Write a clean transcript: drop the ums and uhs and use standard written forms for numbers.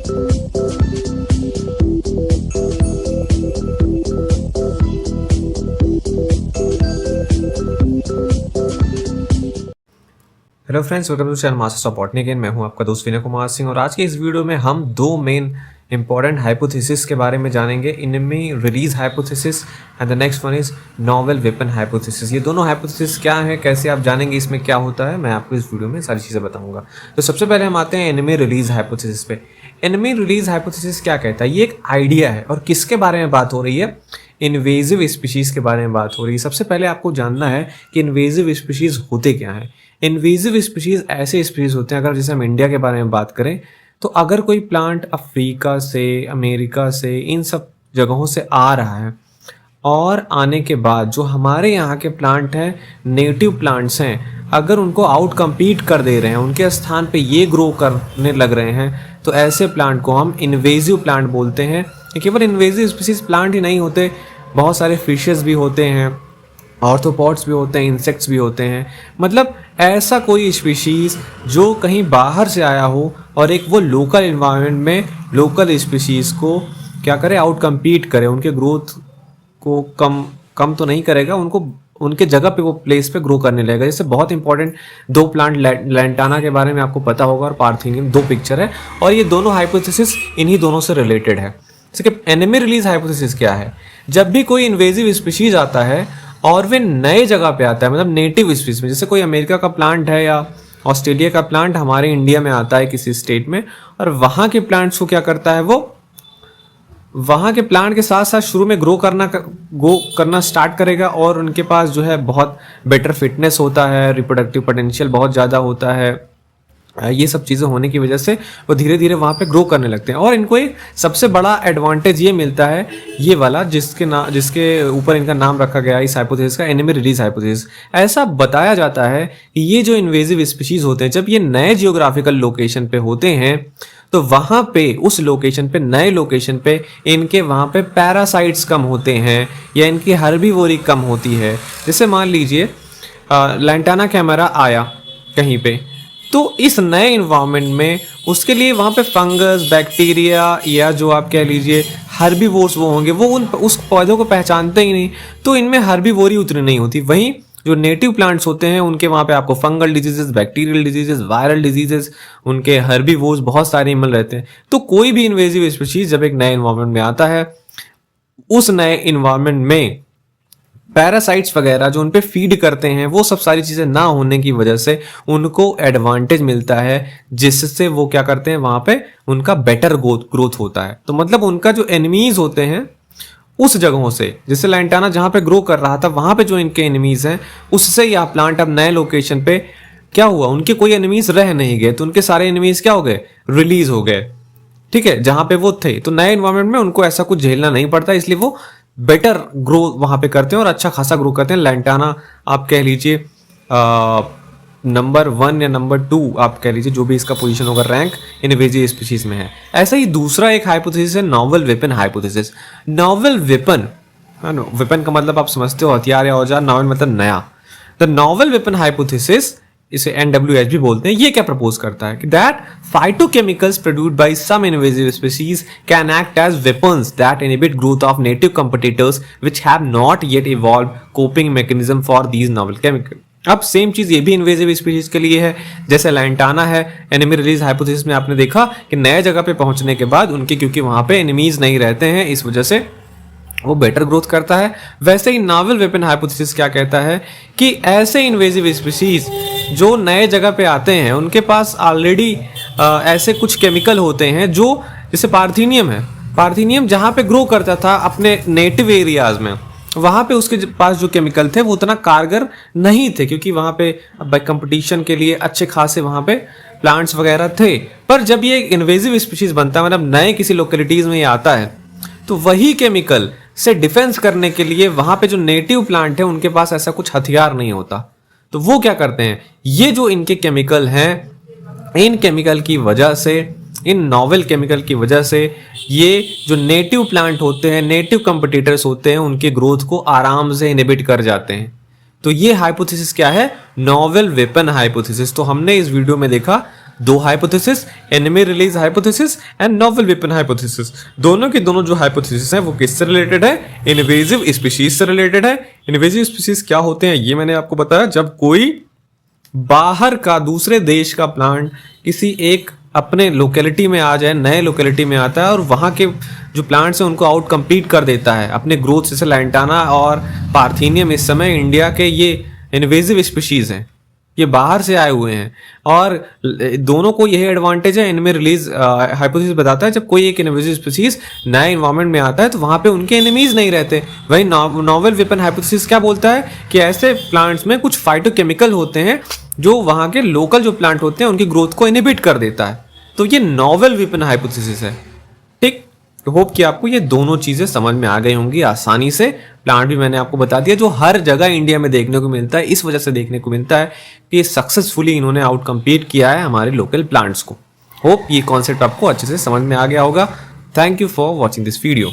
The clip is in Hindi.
Hello friends, welcome to channel masters of botany again. मैं हूं आपका दोस्त विनय कुमार सिंह और आज के इस वीडियो में हम दो मेन इंपॉर्टेंट हाइपोथेसिस के बारे में जानेंगे। Enemy release hypothesis and the next one is novel weapon hypothesis. ये दोनों हाइपोथेसिस क्या है, कैसे आप जानेंगे, इसमें क्या होता है, मैं आपको इस वीडियो में सारी चीज़ें बताऊंगा। तो सबसे पहले हम आते हैं एनिमी रिलीज हाइपोथेसिस पे। एनिमी रिलीज हाइपोथेसिस क्या कहता है? ये एक आइडिया है और किसके बारे में बात हो रही है? इन्वेजिव स्पीशीज के बारे में बात हो रही है। सबसे पहले आपको जानना है कि इन्वेजिव स्पीशीज होते क्या हैं। इन्वेजिव स्पीशीज ऐसे स्पीशीज होते हैं, अगर जैसे हम इंडिया के बारे में बात करें तो अगर कोई प्लांट अफ्रीका से, अमेरिका से, इन सब जगहों से आ रहा है और आने के बाद जो हमारे यहाँ के प्लांट हैं, नेटिव प्लांट्स हैं, अगर उनको आउट कम्पीट कर दे रहे हैं, उनके स्थान पे ये ग्रो करने लग रहे हैं, तो ऐसे प्लांट को हम इन्वेजिव प्लांट बोलते हैं। केवल इन्वेजिव स्पीशीज प्लांट ही नहीं होते, बहुत सारे फिशेस भी होते हैं, ऑर्थोपॉड्स भी होते हैं, इंसेक्ट्स भी होते हैं। मतलब ऐसा कोई स्पीशीज़ जो कहीं बाहर से आया हो और एक वो लोकल इन्वायरमेंट में लोकल स्पीशीज़ को क्या करे, आउट कम्पीट करे, उनके ग्रोथ को कम तो नहीं करेगा, उनको उनके जगह पे वो प्लेस पे ग्रो करने लगेगा। जैसे बहुत इंपॉर्टेंट दो प्लांट लैंटाना के बारे में आपको पता होगा और पार्थेनियम, दो पिक्चर है और ये दोनों हाइपोथेसिस इन्हीं दोनों से रिलेटेड है। जैसे कि एनिमी रिलीज हाइपोथेसिस क्या है? जब भी कोई इन्वेजिव स्पीशीज आता है और वे नए जगह पे आता है, मतलब नेटिव स्पीशीज में, जैसे कोई अमेरिका का प्लांट है या ऑस्ट्रेलिया का प्लांट हमारे इंडिया में आता है किसी स्टेट में, और वहाँ के प्लांट्स को क्या करता है, वो वहाँ के प्लांट के साथ साथ शुरू में ग्रो करना स्टार्ट करेगा और उनके पास जो है बहुत बेटर फिटनेस होता है, रिप्रोडक्टिव पोटेंशियल बहुत ज़्यादा होता है। ये सब चीज़ें होने की वजह से वो धीरे धीरे वहाँ पे ग्रो करने लगते हैं और इनको एक सबसे बड़ा एडवांटेज ये मिलता है, ये वाला जिसके ऊपर इनका नाम रखा गया इस हाइपोथेसिस का, एनिमी रिलीज हाइपोथेसिस। ऐसा बताया जाता है कि ये जो इन्वेजिव स्पीशीज होते हैं, जब ये नए जियोग्राफिकल लोकेशन पे होते हैं तो वहाँ पे उस लोकेशन पे, नए लोकेशन पे, इनके वहाँ पे पैरासाइट्स कम होते हैं या इनकी हर्बीवोरी कम होती है। जैसे मान लीजिए लैंटाना कैमरा आया कहीं पे, तो इस नए इन्वायरमेंट में उसके लिए वहाँ पे फंगस, बैक्टीरिया या जो आप कह लीजिए हर्बीवोर्स वो होंगे, वो उस पौधों को पहचानते ही नहीं, तो इनमें हर्बीवोरी उतनी नहीं होती। वहीं जो नेटिव प्लांट्स होते हैं उनके वहाँ पे आपको fungal diseases, bacterial diseases, viral diseases, उनके हर्बीवोर्स बहुत सारे मिल रहते हैं। तो कोई भी इन्वेजिव स्पीशीज जब एक नए इन्वायरमेंट में आता है, उस नए इन्वायरमेंट में पैरासाइट्स वगैरह जो उन पे फीड करते हैं, वो सब सारी चीज़ें ना होने की वजह से उनको एडवांटेज मिलता है, जिससे वो क्या करते हैं, वहाँ पे उनका बेटर ग्रोथ होता है। तो मतलब उनका जो एनिमीज होते हैं उस जगहों से, जैसे लैंटाना जहाँ पे ग्रो कर रहा था वहाँ पे जो इनके एनिमीज हैं, उससे यह प्लांट अब नए लोकेशन पे क्या हुआ, उनके कोई एनिमीज रह नहीं गए, तो उनके सारे एनिमीज क्या हो गए, रिलीज हो गए। ठीक है, जहाँ पे वो थे, तो नए इन्वायरमेंट में उनको ऐसा कुछ झेलना नहीं पड़ता, इसलिए वो बेटर ग्रो वहां पे करते हैं और अच्छा खासा ग्रो करते हैं। लैंटाना आप कह लीजिए नंबर 1 या नंबर 2 आप कह लीजिए, जो भी इसका पोजीशन होगा रैंक, इन्वेजिव स्पीशीज में है। ऐसा ही दूसरा एक हाइपोथेसिस है novel weapon hypothesis. Novel weapon, weapon का मतलब आप समझते हो हथियार या औजार, नॉवेल मतलब नया। द नॉवेल वेपन हाइपोथेसिस, इसे NWH भी बोलते हैं, ये क्या प्रपोज करता है कि that phytochemicals produced by some invasive species can act as weapons that inhibit growth of native competitors which have not yet evolve coping mechanism for these novel chemical. अब सेम चीज ये भी इन्वेजिव स्पीशीज के लिए है। जैसे लैंटाना है, एनिमी रिलीज हाइपोथेसिस में आपने देखा कि नए जगह पे पहुंचने के बाद उनके, क्योंकि वहां पे एनिमीज नहीं रहते हैं, इस वजह से वो बेटर ग्रोथ करता है। वैसे ही नॉवेल वेपन हाइपोथेसिस क्या कहता है कि ऐसे इन्वेजिव स्पीशीज जो नए जगह पे आते हैं, उनके पास ऑलरेडी ऐसे कुछ केमिकल होते हैं जो, जैसे पार्थेनियम है, पार्थेनियम जहाँ पे ग्रो करता था अपने नेटिव एरियाज में, वहाँ पे उसके पास जो केमिकल थे वो उतना कारगर नहीं थे, क्योंकि वहाँ पे कंपटीशन के लिए अच्छे खासे वहाँ पे प्लांट्स वगैरह थे। पर जब ये इन्वेजिव स्पीशीज बनता है, मतलब नए किसी लोकेलिटीज में ये आता है, तो वही केमिकल से डिफेंस करने के लिए वहां पे जो नेटिव प्लांट है उनके पास ऐसा कुछ हथियार नहीं होता, तो वो क्या करते हैं, ये जो इनके केमिकल हैं, इन केमिकल की वजह से, इन नॉवेल केमिकल की वजह से, ये जो नेटिव प्लांट होते हैं, नेटिव कंपिटिटर्स होते हैं, उनके ग्रोथ को आराम से इनहिबिट कर जाते हैं। तो ये हाइपोथेसिस क्या है, नॉवेल वेपन हाइपोथेसिस। तो हमने इस वीडियो में देखा दो hypothesis, enemy release hypothesis and novel weapon hypothesis. दोनों के दोनों जो हाइपोथेसिस हैं वो किससे रिलेटेड है? इन्वेजिव स्पीशीज से रिलेटेड है। इन्वेजिव स्पीशीज क्या होते हैं ये मैंने आपको बताया, जब कोई बाहर का दूसरे देश का प्लांट किसी एक अपने लोकेलिटी में आ जाए, नए लोकेलिटी में आता है और वहाँ के जो प्लांट्स हैं उनको आउट कम्पीट कर देता है अपने ग्रोथ। जैसे लैंटाना और पार्थेनियम इस समय इंडिया के ये इन्वेजिव स्पीशीज हैं, ये बाहर से आए हुए हैं और दोनों को यही एडवांटेज है। इनमें रिलीज हाइपोथेसिस बताता है जब कोई एक इन्वेजिव स्पीशीज नए इन्वायरमेंट में आता है तो वहाँ पे उनके एनिमीज नहीं रहते। वही नोवेल वेपन हाइपोथेसिस क्या बोलता है कि ऐसे प्लांट्स में कुछ फाइटोकेमिकल होते हैं जो वहाँ के लोकल जो प्लांट होते हैं उनकी ग्रोथ को इनहिबिट कर देता है। तो ये नोवेल वेपन हाइपोथेसिस है। ठीक, तो होप कि आपको ये दोनों चीजें समझ में आ गई होंगी आसानी से। प्लांट भी मैंने आपको बता दिया जो हर जगह इंडिया में देखने को मिलता है, इस वजह से देखने को मिलता है कि सक्सेसफुली इन्होंने आउट कम्पीट किया है हमारे लोकल प्लांट्स को। होप ये कॉन्सेप्ट आपको अच्छे से समझ में आ गया होगा। Thank you for watching this video.